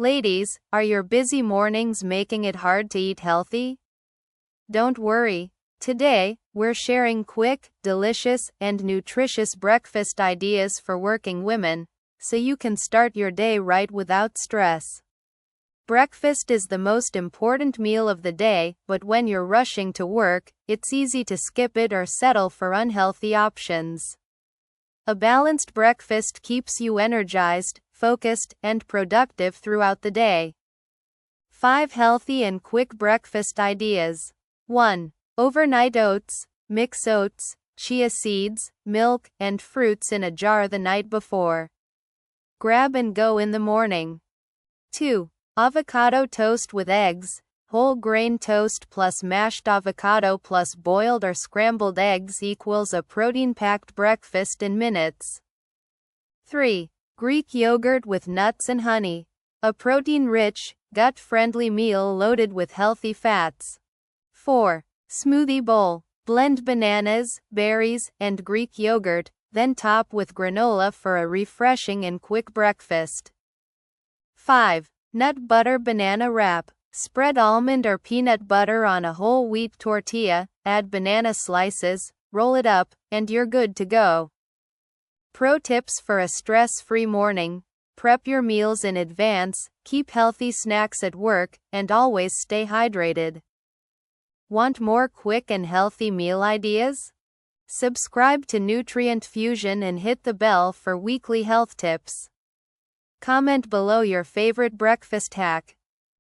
Ladies, are your busy mornings making it hard to eat healthy? Don't worry. Today, we're sharing quick, delicious, and nutritious breakfast ideas for working women, so you can start your day right without stress. Breakfast is the most important meal of the day, but when you're rushing to work, it's easy to skip it or settle for unhealthy options. A balanced breakfast keeps you energized, focused, and productive throughout the day. 5 healthy and quick breakfast ideas. 1. Overnight oats. Mix oats, chia seeds, milk, and fruits in a jar the night before. Grab and go in the morning. 2. Avocado toast with eggs. Whole grain toast plus mashed avocado plus boiled or scrambled eggs equals a protein-packed breakfast in minutes. 3. Greek yogurt with nuts and honey. A protein-rich, gut-friendly meal loaded with healthy fats. 4. Smoothie bowl. Blend bananas, berries, and Greek yogurt, then top with granola for a refreshing and quick breakfast. 5. Nut butter banana wrap. Spread almond or peanut butter on a whole wheat tortilla, add banana slices, roll it up, and you're good to go. Pro tips for a stress-free morning. Prep your meals in advance, keep healthy snacks at work, and always stay hydrated. Want more quick and healthy meal ideas? Subscribe to Nutrient Fusion and hit the bell for weekly health tips. Comment below your favorite breakfast hack.